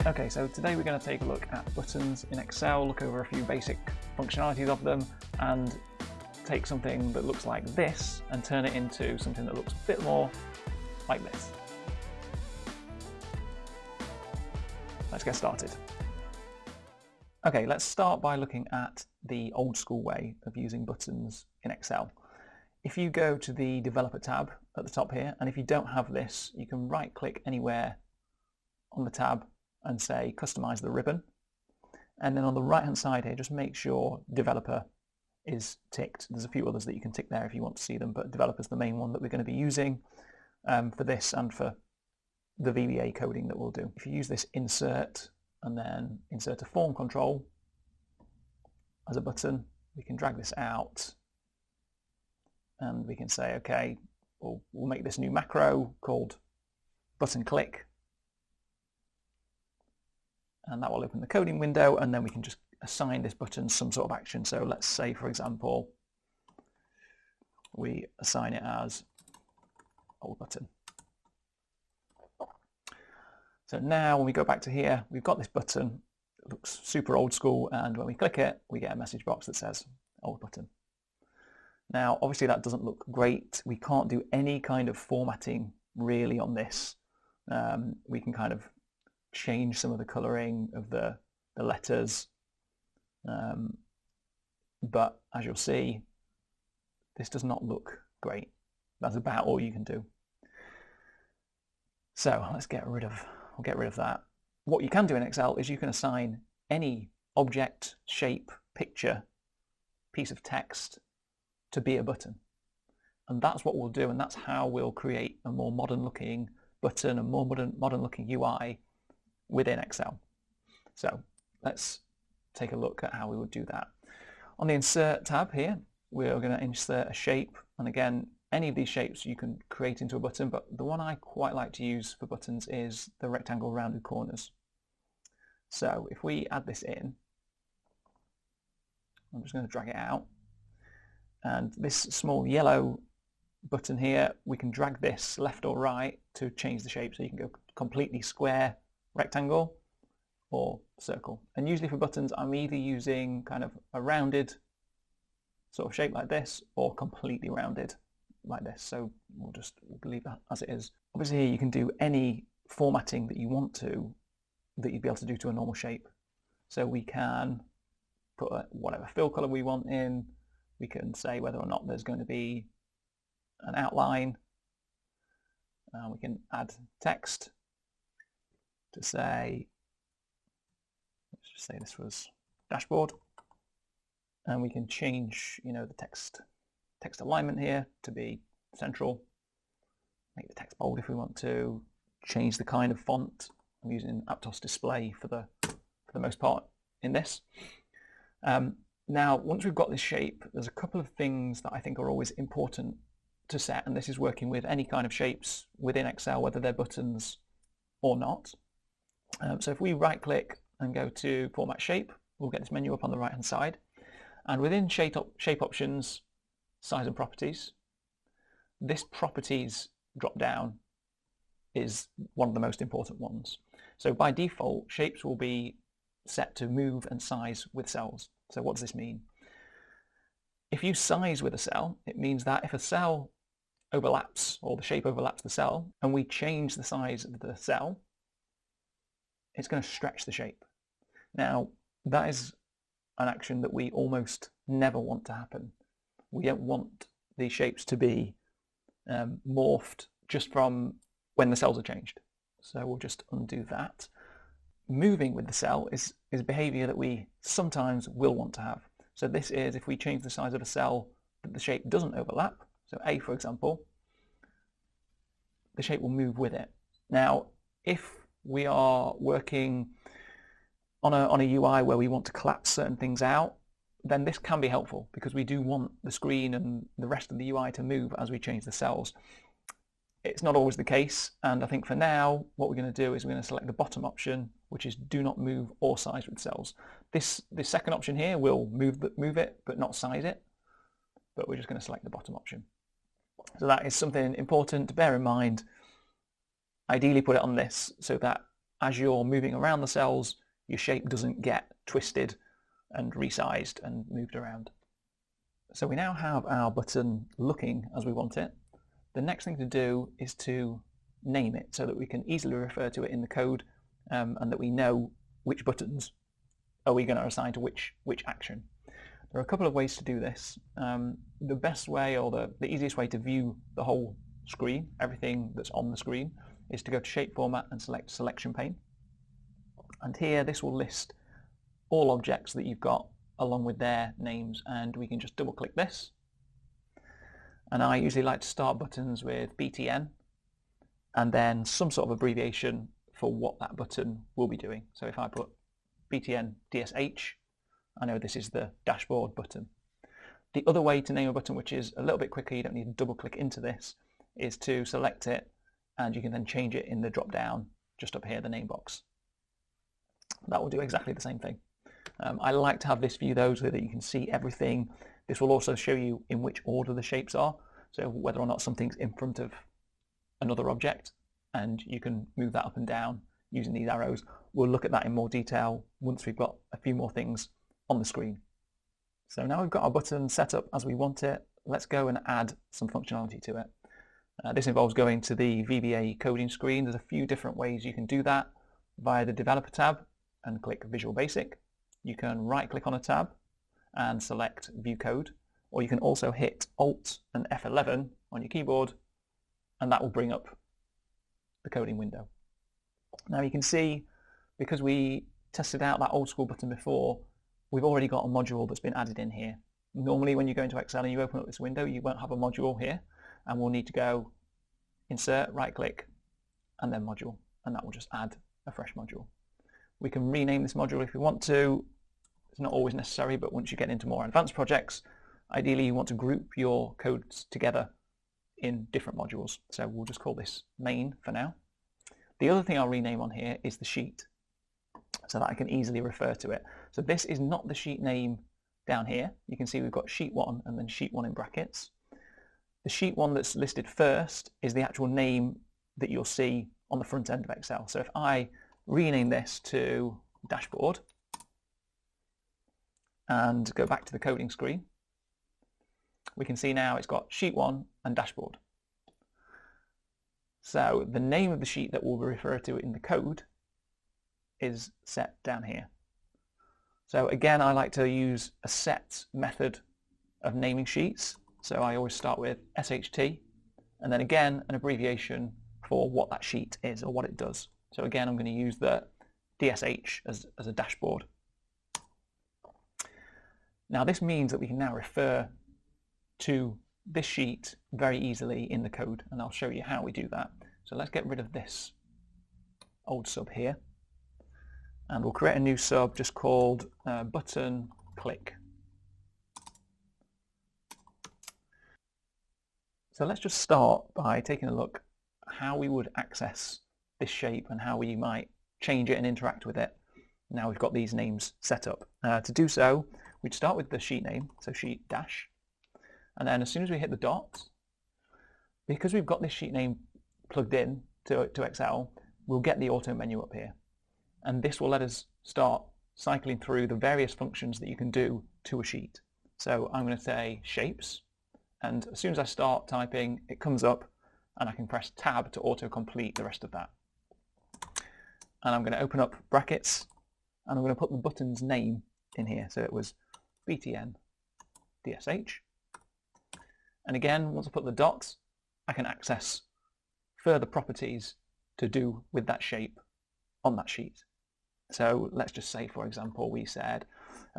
Okay, so today we're going to take a look at buttons in Excel, look over a few basic functionalities of them, and take something that looks like this and turn it into something that looks a bit more like this. Let's get started. Okay, let's start by looking at the old school way of using buttons in Excel. If you go to the Developer tab at the top here, and if you don't have this, you can right-click anywhere on the tab and say Customize the ribbon. And then on the right-hand side here, just make sure Developer is ticked. There's a few others that you can tick there if you want to see them, but Developer is the main one that we're going to be using for this and for the VBA coding that we'll do. If you use this Insert and then insert a form control as a button, we can drag this out and we can say, okay, we'll make this new macro called button click, and that will open the coding window, and then we can just assign this button some sort of action. So let's say, for example, we assign it as old button. So now when we go back to here, we've got this button. It looks super old school, and when we click it, we get a message box that says old button. Now, obviously that doesn't look great. We can't do any kind of formatting really on this. We can kind of change some of the coloring of the letters. But as you'll see, this does not look great. That's about all you can do. So let's get rid of that. What you can do in Excel is you can assign any object, shape, picture, piece of text to be a button. And that's what we'll do, and that's how we'll create a more modern looking button, a more modern looking UI within Excel. So let's take a look at how we would do that. On the Insert tab here, we're going to insert a shape, and again, any of these shapes you can create into a button, but the one I quite like to use for buttons is the rectangle rounded corners. So if we add this in, I'm just going to drag it out, and this small yellow button here, we can drag this left or right to change the shape, so you can go completely square, rectangle, or circle. And usually for buttons, I'm either using kind of a rounded sort of shape like this, or completely rounded like this. So we'll leave that as it is. Obviously here you can do any formatting that you want to, that you'd be able to do to a normal shape. So we can put whatever fill color we want in. We can say whether or not there's going to be an outline. We can add text to say, let's just say this was dashboard, and we can change, the text alignment here to be central, make the text bold if we want to, change the kind of font. I'm using Aptos Display for the most part in this. Now, once we've got this shape, there's a couple of things that I think are always important to set, and this is working with any kind of shapes within Excel, whether they're buttons or not. So if we right-click and go to Format Shape, we'll get this menu up on the right-hand side. And within shape options, size and properties, this properties drop-down is one of the most important ones. So by default, shapes will be set to move and size with cells. So what does this mean? If you size with a cell, it means that if a cell overlaps, or the shape overlaps the cell, and we change the size of the cell, it's going to stretch the shape. Now, that is an action that we almost never want to happen. We don't want these shapes to be morphed just from when the cells are changed. So we'll just undo that. Moving with the cell is behavior that we sometimes will want to have. So this is if we change the size of a cell that the shape doesn't overlap. So A, for example, the shape will move with it. Now, if we are working on a UI where we want to collapse certain things out, then this can be helpful because we do want the screen and the rest of the UI to move as we change the cells. It's not always the case, and I think for now what we're going to do is we're going to select the bottom option, which is do not move or size with cells. This second option here will move it but not size it, but we're just going to select the bottom option. So that is something important to bear in mind. Ideally put it on this so that as you're moving around the cells, your shape doesn't get twisted and resized and moved around. So we now have our button looking as we want it. The next thing to do is to name it so that we can easily refer to it in the code, and that we know which buttons are we going to assign to which action. There are a couple of ways to do this. The best way, or the easiest way to view the whole screen, everything that's on the screen, is to go to Shape Format and select Selection Pane. And here this will list all objects that you've got along with their names, and we can just double click this. And I usually like to start buttons with BTN and then some sort of abbreviation for what that button will be doing. So if I put BTN DSH, I know this is the dashboard button. The other way to name a button, which is a little bit quicker, you don't need to double click into this, is to select it and you can then change it in the drop down just up here, the name box. That will do exactly the same thing. I like to have this view though so that you can see everything. This will also show you in which order the shapes are, so whether or not something's in front of another object, and you can move that up and down using these arrows. We'll look at that in more detail once we've got a few more things on the screen. So now we've got our button set up as we want it, let's go and add some functionality to it. This involves going to the VBA coding screen. There's a few different ways you can do that. Via the Developer tab and click Visual Basic. You can right click on a tab and select View Code, or you can also hit Alt and F11 on your keyboard and that will bring up the coding window. Now you can see, because we tested out that old school button before, we've already got a module that's been added in here. Normally when you go into Excel and you open up this window, you won't have a module here, and we'll need to go Insert, right click, and then Module, and that will just add a fresh module. We can rename this module if we want to. It's not always necessary, but once you get into more advanced projects, ideally you want to group your codes together in different modules. So we'll just call this main for now. The other thing I'll rename on here is the sheet, so that I can easily refer to it. So this is not the sheet name down here. You can see we've got sheet 1 and then sheet 1 in brackets. The sheet 1 that's listed first is the actual name that you'll see on the front end of Excel. So if I rename this to dashboard and go back to the coding screen, we can see now it's got sheet 1 and dashboard. So the name of the sheet that we'll refer to in the code is set down here. So again, I like to use a set method of naming sheets. So I always start with SHT and then again an abbreviation for what that sheet is or what it does. So again, I'm going to use the DSH as a dashboard. Now this means that we can now refer to this sheet very easily in the code, and I'll show you how we do that. So let's get rid of this old sub here, and we'll create a new sub just called button click. So let's just start by taking a look at how we would access this shape and how we might change it and interact with it. Now we've got these names set up. To do so, we'd start with the sheet name, so sheet dash, and then as soon as we hit the dot, because we've got this sheet name plugged in to Excel, we'll get the auto menu up here, and this will let us start cycling through the various functions that you can do to a sheet. So I'm going to say shapes, and as soon as I start typing, it comes up and I can press tab to auto-complete the rest of that. And I'm going to open up brackets and I'm going to put the button's name in here. So it was BTN DSH. And again, once I put the dots, I can access further properties to do with that shape on that sheet. So let's just say, for example, we said,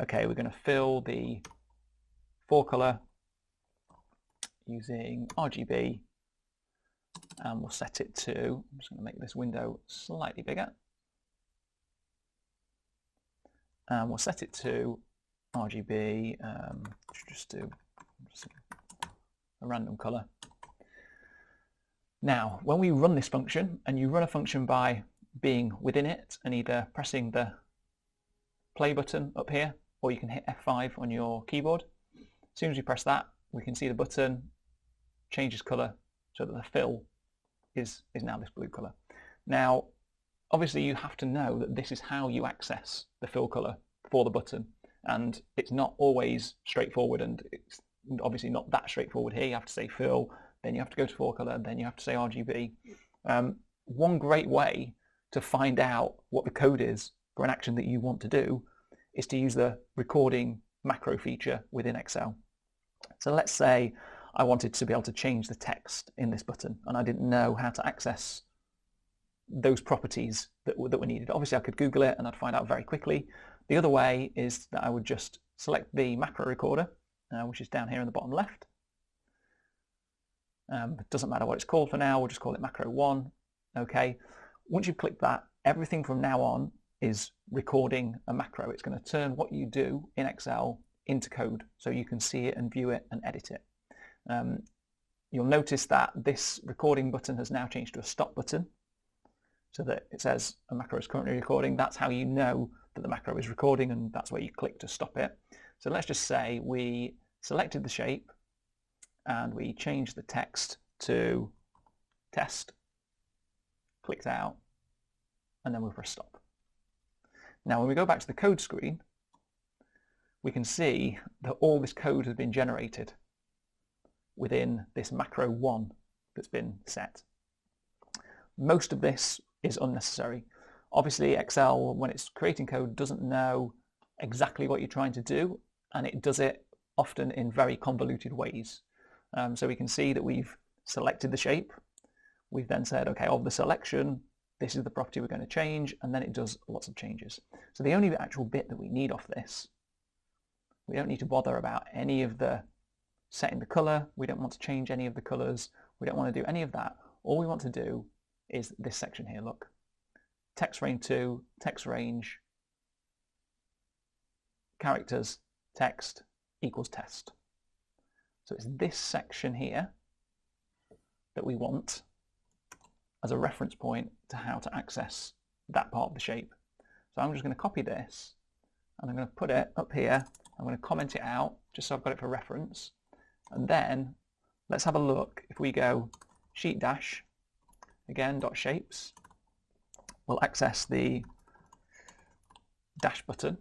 okay, we're going to fill the forecolor using RGB, and we'll set it to, I'm just going to make this window slightly bigger, and we'll set it to RGB, just do a random color. Now, when we run this function, and you run a function by being within it and either pressing the play button up here, or you can hit F5 on your keyboard. As soon as you press that, we can see the button changes color so that the fill is now this blue color. Now, obviously you have to know that this is how you access the fill color for the button, and it's not always straightforward, and it's obviously not that straightforward here. You have to say fill, then you have to go to full color, then you have to say RGB. One great way to find out what the code is for an action that you want to do is to use the recording macro feature within Excel. So let's say I wanted to be able to change the text in this button and I didn't know how to access those properties that were needed. Obviously I could Google it and I'd find out very quickly. The other way is that I would just select the macro recorder, which is down here in the bottom left. It doesn't matter what it's called for now, we'll just call it macro 1. Okay. Once you've clicked that, everything from now on is recording a macro. It's going to turn what you do in Excel into code so you can see it and view it and edit it. You'll notice that this recording button has now changed to a stop button so that it says a macro is currently recording. That's how you know that the macro is recording, and that's where you click to stop it. So let's just say we selected the shape and we changed the text to test, clicked out, and then we'll press stop. Now when we go back to the code screen, we can see that all this code has been generated within this macro 1 that's been set. Most of this is unnecessary. Obviously Excel, when it's creating code, doesn't know exactly what you're trying to do, and it does it often in very convoluted ways. So we can see that we've selected the shape. We've then said, okay, of the selection, this is the property we're going to change, and then it does lots of changes. So the only actual bit that we need off this, we don't need to bother about any of the setting the color. We don't want to change any of the colors. We don't want to do any of that. All we want to do is this section here, look. Text range 2, text range, characters, text equals test. So it's this section here that we want as a reference point to how to access that part of the shape. So I'm just going to copy this and I'm going to put it up here. I'm going to comment it out just so I've got it for reference. And then let's have a look. If we go sheet dash, again, dot shapes, we'll access the dash button.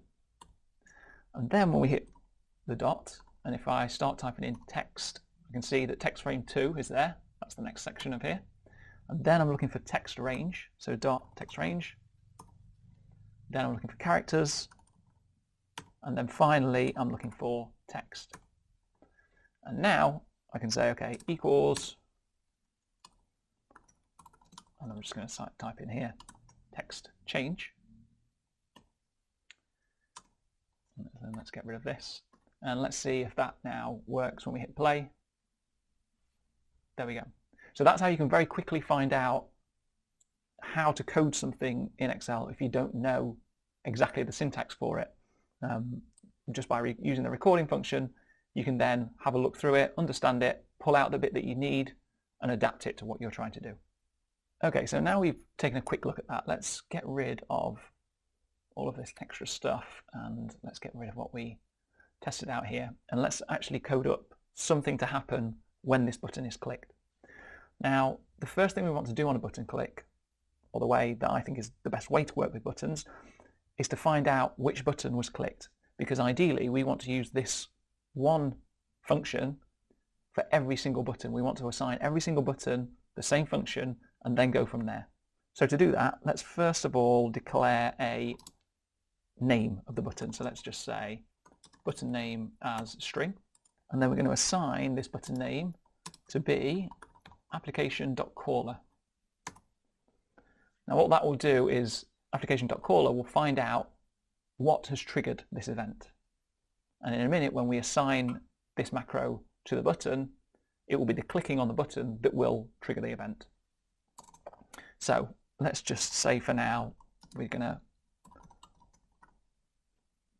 And then when we hit the dot, and if I start typing in text, you can see that text frame 2 is there. That's the next section of here. And then I'm looking for text range, so dot text range. Then I'm looking for characters. And then finally, I'm looking for text. And now I can say, okay, equals, and I'm just going to type in here, text change. And then let's get rid of this. And let's see if that now works when we hit play. There we go. So that's how you can very quickly find out how to code something in Excel if you don't know exactly the syntax for it. Just by using the recording function, you can then have a look through it, understand it, pull out the bit that you need, and adapt it to what you're trying to do. Okay, so now we've taken a quick look at that. Let's get rid of all of this extra stuff, and let's get rid of what we tested out here, and let's actually code up something to happen when this button is clicked. Now, the first thing we want to do on a button click, or the way that I think is the best way to work with buttons, is to find out which button was clicked, because ideally we want to use this one function for every single button. We want to assign every single button the same function and then go from there. So to do that, let's first of all declare a name of the button. So let's just say button name as string, and then we're going to assign this button name to be application.caller. Now what that will do is application.caller will find out what has triggered this event. And in a minute, when we assign this macro to the button, it will be the clicking on the button that will trigger the event. So let's just say for now, we're going to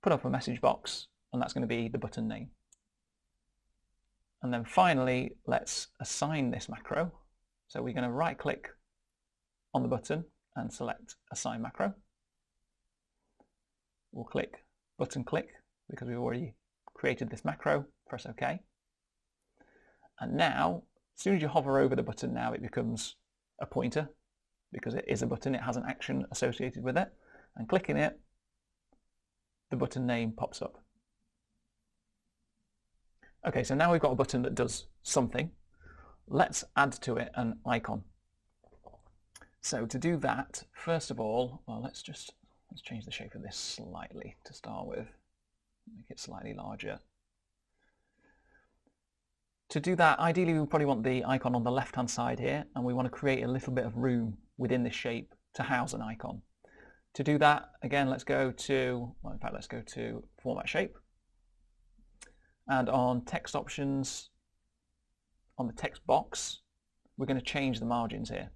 put up a message box, and that's going to be the button name. And then finally, let's assign this macro. So we're going to right click on the button and select assign macro. We'll click button click because we've already created this macro. Press OK. And now, as soon as you hover over the button now, it becomes a pointer because it is a button, it has an action associated with it, and clicking it, the button name pops up. Okay, so now we've got a button that does something. Let's add to it an icon. So to do that, first of all, well, let's change the shape of this slightly to start with. Make it slightly larger. To do that, ideally we probably want the icon on the left-hand side here, and we want to create a little bit of room within this shape to house an icon. To do that, again, let's go to Format Shape. And on Text Options, on the text box, we're going to change the margins here.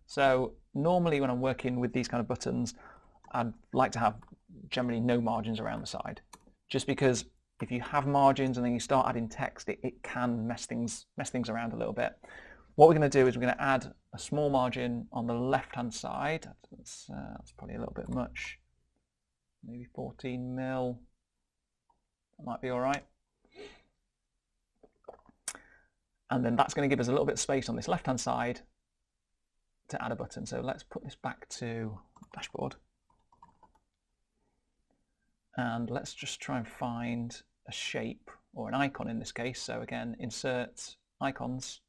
So normally when I'm working with these kind of buttons, I'd like to have generally no margins around the side, just because if you have margins and then you start adding text, it can mess things around a little bit. What we're going to do is we're going to add a small margin on the left-hand side. That's probably a little bit much. Maybe 14 mil. That might be all right. And then that's going to give us a little bit of space on this left-hand side to add a button. So let's put this back to dashboard. And let's just try and find a shape or an icon in this case. So again, insert icons.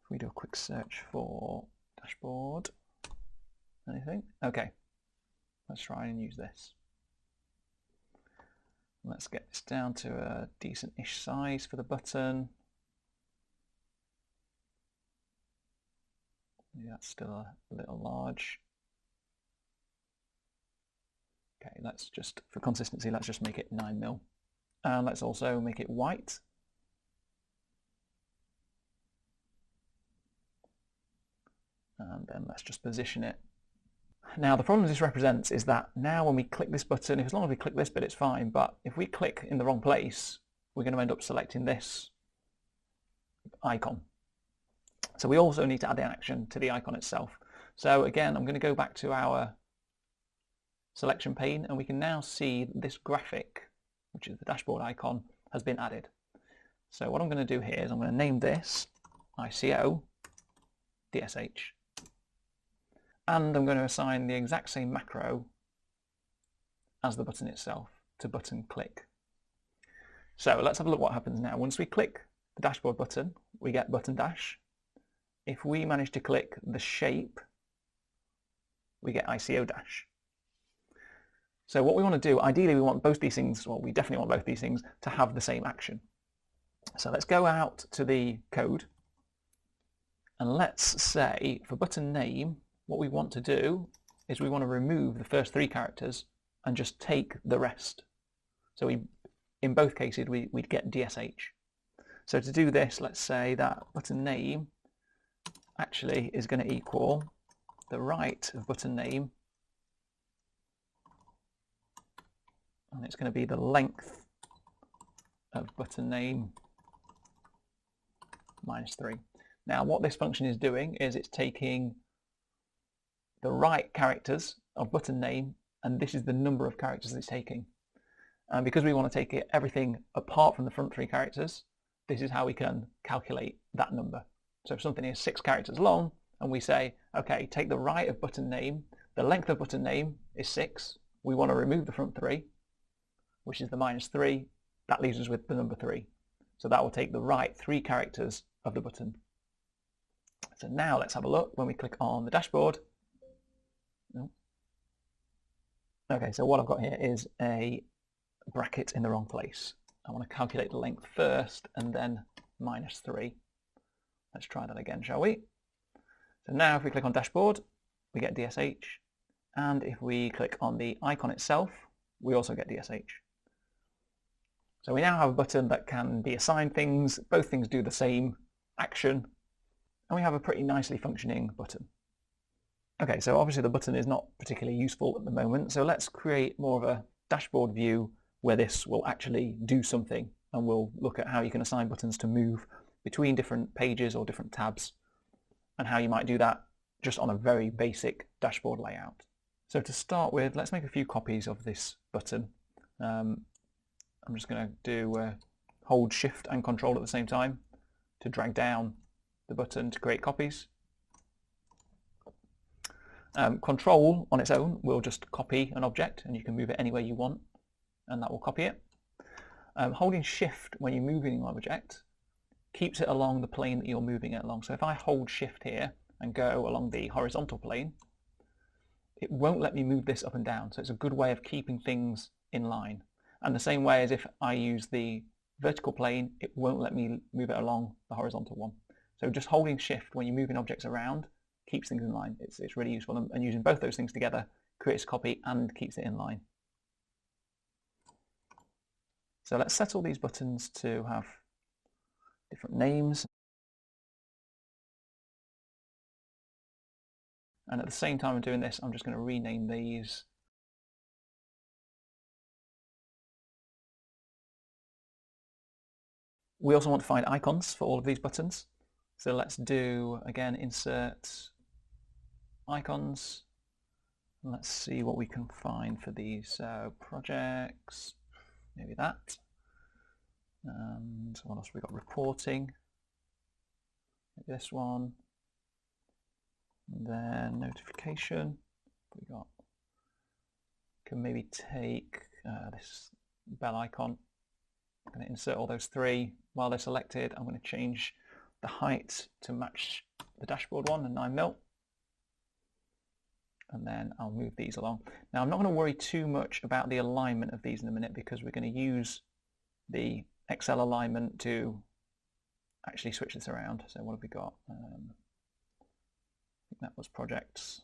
If we do a quick search for dashboard, anything? Okay, let's try and use this. Let's get this down to a decent-ish size for the button. Maybe that's still a little large. Okay, let's just, for consistency, let's just make it 9 mil. And let's also make it white. And then let's just position it. Now the problem this represents is that now when we click this button, as long as we click this bit it's fine, but if we click in the wrong place, we're going to end up selecting this icon. So we also need to add an action to the icon itself. So again, I'm going to go back to our selection pane, and we can now see this graphic, which is the dashboard icon, has been added. So what I'm going to do here is I'm going to name this ICO DSH, and I'm going to assign the exact same macro as the button itself to button click. So let's have a look what happens now. Once we click the dashboard button, we get button dash. If we manage to click the shape, we get ICO dash. So what we want to do, ideally we want both these things, well, we definitely want both these things to have the same action. So let's go out to the code, and let's say for button name, what we want to do is we want to remove the first 3 characters and just take the rest. So in both cases we'd get DSH. So to do this, let's say that button name actually is going to equal the right of button name, and it's going to be the length of button name minus 3. Now what this function is doing is it's taking the right characters of button name, and this is the number of characters it's taking. And because we want to take everything apart from the front 3 characters, this is how we can calculate that number. So if something is 6 characters long, and we say, okay, take the right of button name, the length of button name is 6, we want to remove the front 3, which is the minus 3, that leaves us with the number 3. So that will take the right 3 characters of the button. So now let's have a look when we click on the dashboard. Okay, so what I've got here is a bracket in the wrong place. I want to calculate the length first and then minus 3. Let's try that again, shall we? So now if we click on dashboard, we get DSH, and if we click on the icon itself, we also get DSH. So we now have a button that can be assigned things, both things do the same action, and we have a pretty nicely functioning button. Okay, so obviously the button is not particularly useful at the moment, so let's create more of a dashboard view where this will actually do something, and we'll look at how you can assign buttons to move between different pages or different tabs, and how you might do that just on a very basic dashboard layout. So to start with, let's make a few copies of this button. I'm just going to do hold Shift and Control at the same time to drag down the button to create copies. Control on its own will just copy an object, and you can move it anywhere you want, and that will copy it. Holding Shift when you're moving an object keeps it along the plane that you're moving it along. So if I hold Shift here and go along the horizontal plane, it won't let me move this up and down. So it's a good way of keeping things in line. And the same way as if I use the vertical plane, it won't let me move it along the horizontal one. So just holding Shift when you're moving objects around keeps things in line. It's really useful, and using both those things together creates a copy and keeps it in line. So let's set all these buttons to have different names. And at the same time I'm doing this, I'm just going to rename these. We also want to find icons for all of these buttons. So let's do, again, insert icons. Let's see what we can find for these. So projects, maybe that. And what else have we got? Reporting. Maybe this one. And then notification. We got. Can maybe take this bell icon. I'm going to insert all those three. While they're selected, I'm going to change the height to match the dashboard one, the 9mm. And then I'll move these along. Now I'm not going to worry too much about the alignment of these in a minute, because we're going to use the Excel alignment to actually switch this around. So what have we got? I think that was projects.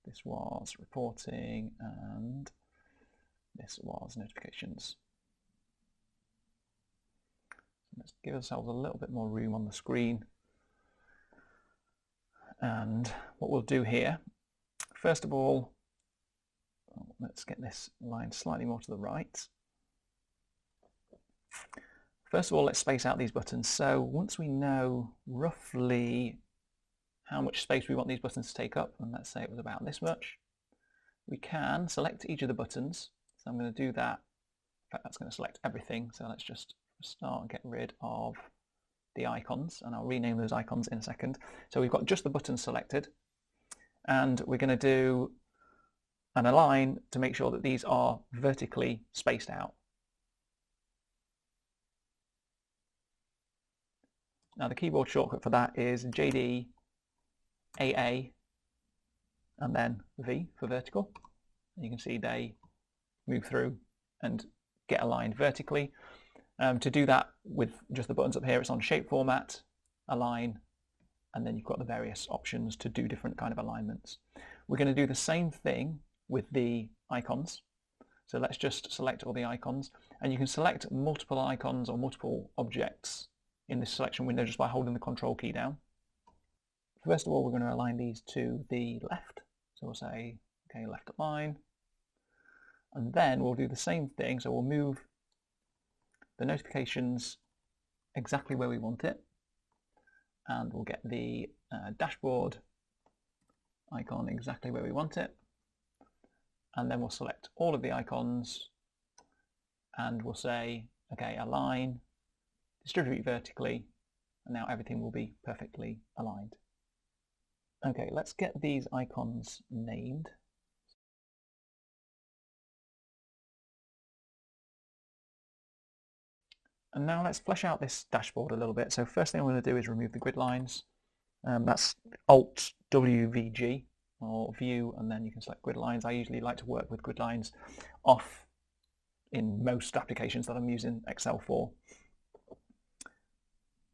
This was reporting, and this was notifications. Let's give ourselves a little bit more room on the screen. And what we'll do here, first of all, let's get this line slightly more to the right. First of all, let's space out these buttons. So once we know roughly how much space we want these buttons to take up, and let's say it was about this much, we can select each of the buttons. So I'm going to do that. In fact, that's going to select everything. So let's just start and get rid of the icons, and I'll rename those icons in a second. So we've got just the buttons selected, and we're going to do an align to make sure that these are vertically spaced out. Now the keyboard shortcut for that is JD AA and then V for vertical. And you can see they move through and get aligned vertically. To do that with just the buttons up here, it's on shape format, align, and then you've got the various options to do different kind of alignments. We're going to do the same thing with the icons. So let's just select all the icons, and you can select multiple icons or multiple objects in this selection window just by holding the Control key down. First of all, we're going to align these to the left. So we'll say, okay, left align, and then we'll do the same thing. So we'll move the notifications exactly where we want it, and we'll get the dashboard icon exactly where we want it, and then we'll select all of the icons and we'll say, okay, align, distribute vertically, and now everything will be perfectly aligned. Okay, let's get these icons named. And now let's flesh out this dashboard a little bit. So first thing I'm going to do is remove the grid lines. That's Alt WVG or View, and then you can select grid lines. I usually like to work with grid lines off in most applications that I'm using Excel for.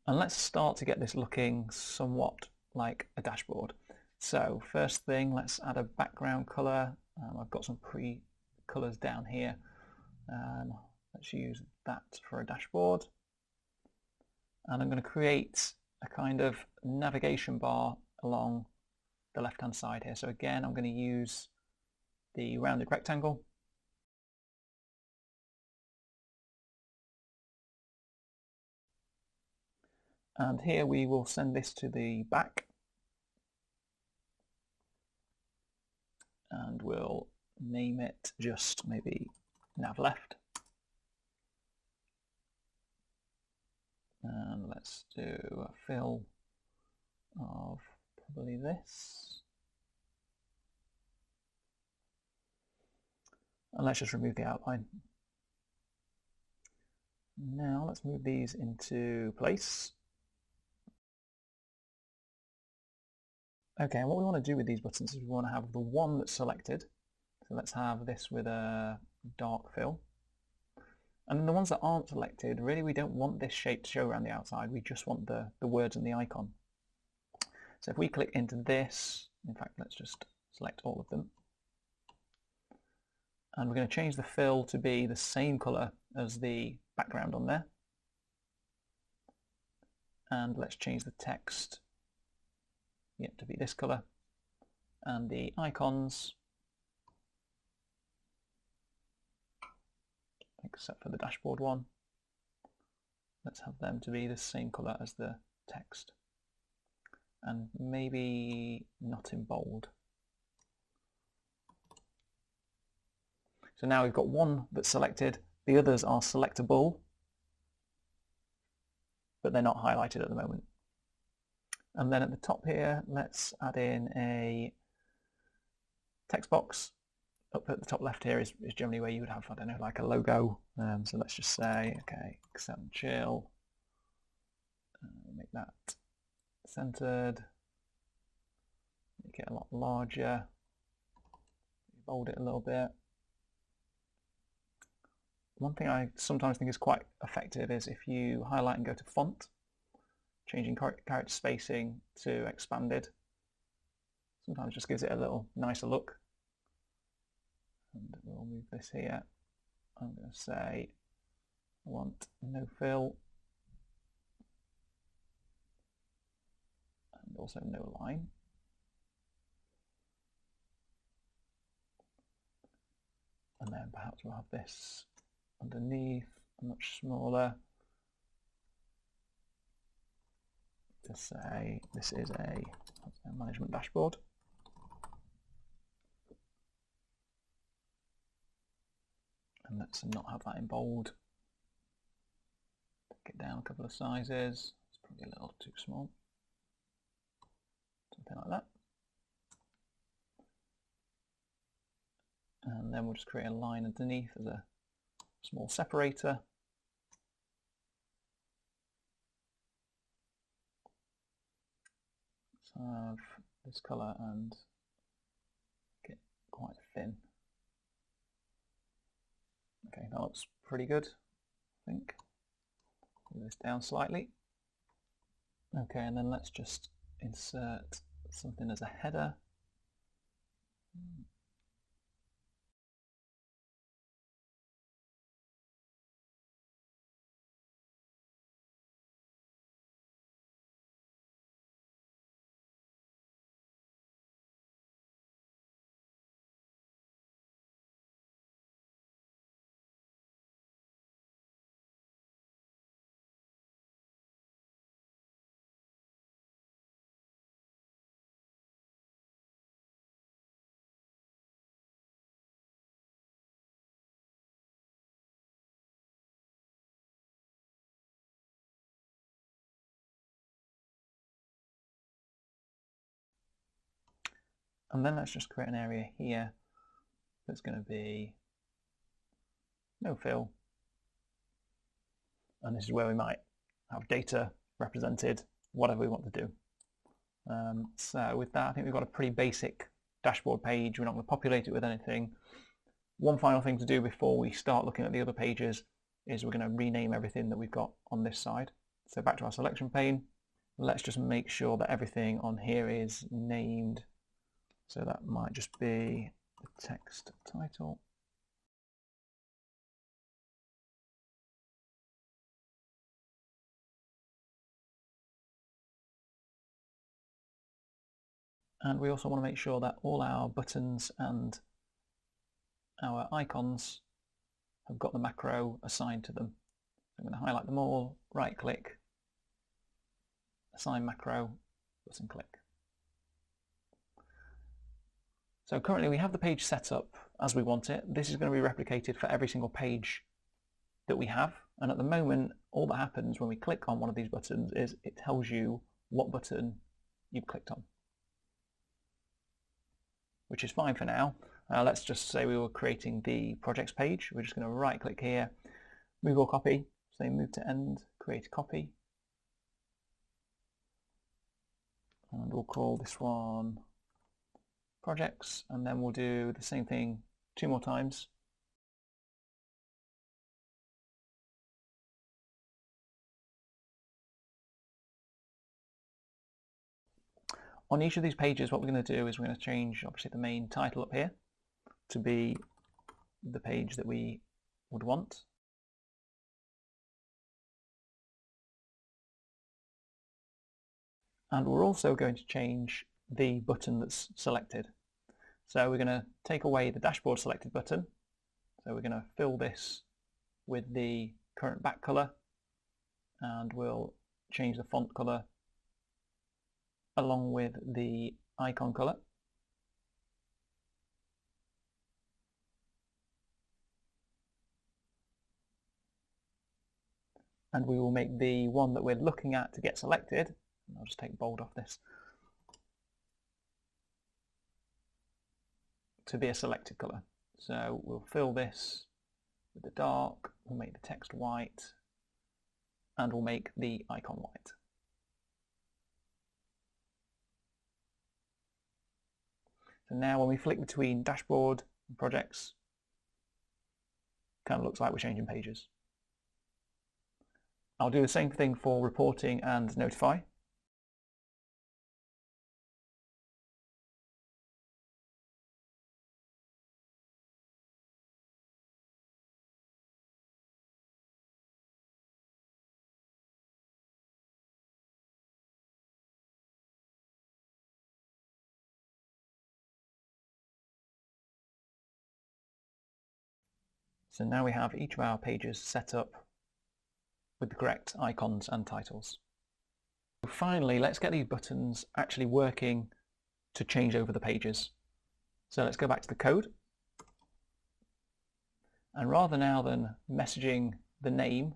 And let's start to get this looking somewhat like a dashboard. So first thing, let's add a background color. I've got some pre-colors down here. Let's use that for a dashboard. And I'm going to create a kind of navigation bar along the left-hand side here. So again, I'm going to use the rounded rectangle. And here we will send this to the back. And we'll name it just maybe nav left. And let's do a fill of probably this. And let's just remove the outline. Now let's move these into place. Okay, and what we want to do with these buttons is we want to have the one that's selected. So let's have this with a dark fill. And then the ones that aren't selected, really we don't want this shape to show around the outside, we just want the words and the icon. So if we click into this, in fact let's just select all of them. And we're going to change the fill to be the same colour as the background on there. And let's change the text to be this colour. And the icons, except for the dashboard one, let's have them to be the same colour as the text. And maybe not in bold. So now we've got one that's selected, the others are selectable, but they're not highlighted at the moment. And then at the top here, let's add in a text box. Up at the top left here is generally where you would have, I don't know, like a logo. So let's just say, okay, accept and chill. Make that centered. Make it a lot larger. Bold it a little bit. One thing I sometimes think is quite effective is if you highlight and go to font, changing character spacing to expanded. Sometimes just gives it a little nicer look. And we'll move this here. I'm going to say I want no fill and also no line. And then perhaps we'll have this underneath, much smaller, to say this is a management dashboard. And let's not have that in bold. Take it down a couple of sizes. It's probably a little too small. Something like that. And then we'll just create a line underneath as a small separator. Let's have this colour and get quite thin. Okay, that looks pretty good, I think. Move this down slightly. Okay, and then let's just insert something as a header. And then let's just create an area here that's going to be no fill. And this is where we might have data represented, whatever we want to do. So with that, I think we've got a pretty basic dashboard page. We're not going to populate it with anything. One final thing to do before we start looking at the other pages is we're going to rename everything that we've got on this side. So back to our selection pane. Let's just make sure that everything on here is named. So that might just be the text title. And we also want to make sure that all our buttons and our icons have got the macro assigned to them. So I'm going to highlight them all, right click, assign macro, button click. So currently we have the page set up as we want it. This is going to be replicated for every single page that we have. And at the moment, all that happens when we click on one of these buttons is it tells you what button you've clicked on, which is fine for now. Let's just say we were creating the projects page. We're just going to right click here, move or copy, say move to end, create a copy. And we'll call this one projects, and then we'll do the same thing 2 more times. On each of these pages, what we're going to do is we're going to change, obviously, the main title up here to be the page that we would want. And we're also going to change the button that's selected. So we're going to take away the dashboard selected button. So we're going to fill this with the current back color, and we'll change the font color along with the icon color. And we will make the one that we're looking at to get selected, I'll just take bold off this, to be a selected color. So we'll fill this with the dark, we'll make the text white, and we'll make the icon white. So now when we flick between dashboard and projects, it kind of looks like we're changing pages. I'll do the same thing for reporting and notify. So now we have each of our pages set up with the correct icons and titles. Finally, let's get these buttons actually working to change over the pages. So let's go back to the code. And rather now than messaging the name,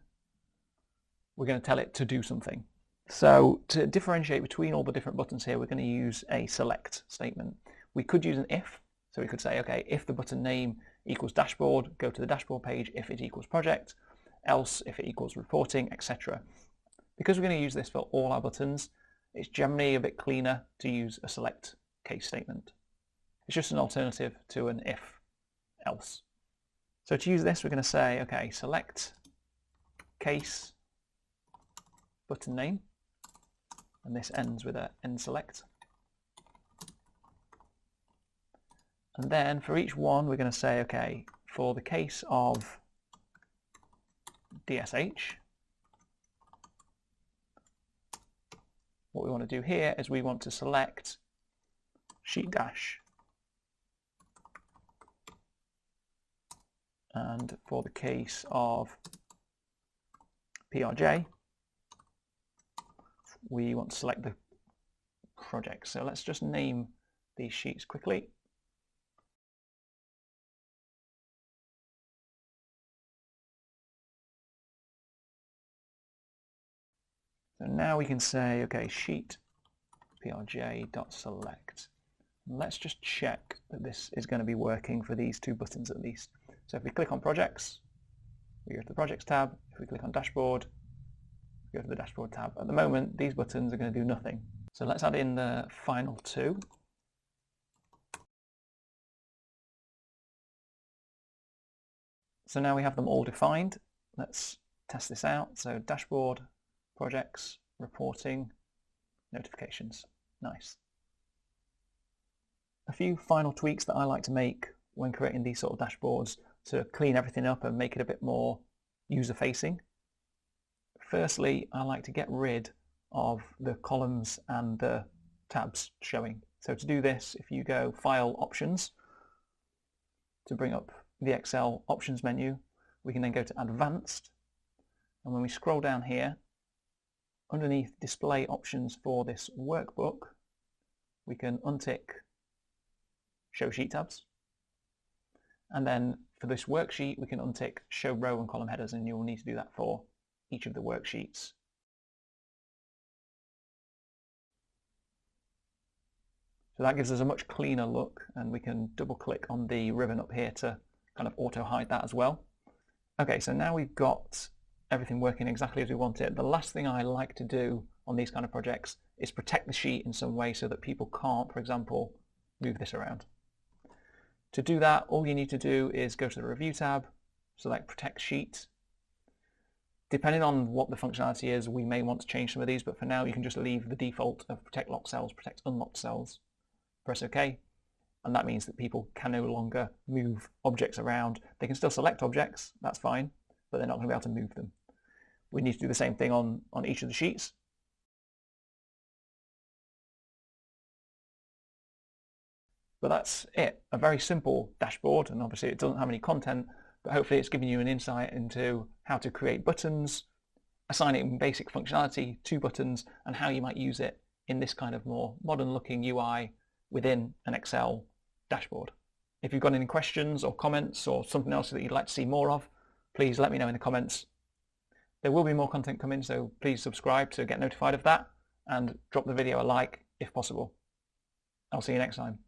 we're going to tell it to do something. So to differentiate between all the different buttons here, we're going to use a select statement. We could use an if, so we could say, okay, if the button name equals dashboard, go to the dashboard page. If it equals project, else if it equals reporting, etc. Because we're going to use this for all our buttons, it's generally a bit cleaner to use a select case statement. It's just an alternative to an if, else. So to use this, we're going to say, okay, select case button name, and this ends with a end select. And then for each one, we're going to say, okay, for the case of DSH, what we want to do here is we want to select sheet dash. And for the case of PRJ, we want to select the project. So let's just name these sheets quickly. So now we can say, okay, sheet prj.select. Let's just check that this is going to be working for these two buttons at least. So if we click on projects, we go to the projects tab. If we click on dashboard, we go to the dashboard tab. At the moment, these buttons are going to do nothing. So let's add in the final two. So now we have them all defined. Let's test this out. So dashboard, projects, reporting, notifications. Nice. A few final tweaks that I like to make when creating these sort of dashboards to clean everything up and make it a bit more user-facing. Firstly, I like to get rid of the columns and the tabs showing. So to do this, if you go File, Options, to bring up the Excel options menu, we can then go to Advanced, and when we scroll down here, underneath display options for this workbook, we can untick show sheet tabs. And then for this worksheet, we can untick show row and column headers, and you'll need to do that for each of the worksheets. So that gives us a much cleaner look, and we can double click on the ribbon up here to kind of auto hide that as well. Okay, so now we've got everything working exactly as we want it. The last thing I like to do on these kind of projects is protect the sheet in some way so that people can't, for example, move this around. To do that, all you need to do is go to the Review tab, select Protect Sheet. Depending on what the functionality is, we may want to change some of these, but for now you can just leave the default of Protect Locked Cells, Protect Unlocked Cells. Press OK, and that means that people can no longer move objects around. They can still select objects, that's fine, but they're not going to be able to move them. We need to do the same thing on each of the sheets. But that's it, a very simple dashboard, and obviously it doesn't have any content, but hopefully it's giving you an insight into how to create buttons, assigning basic functionality to buttons, and how you might use it in this kind of more modern looking UI within an Excel dashboard. If you've got any questions or comments or something else that you'd like to see more of, please let me know in the comments. There will be more content coming, so please subscribe to get notified of that, and drop the video a like if possible. I'll see you next time.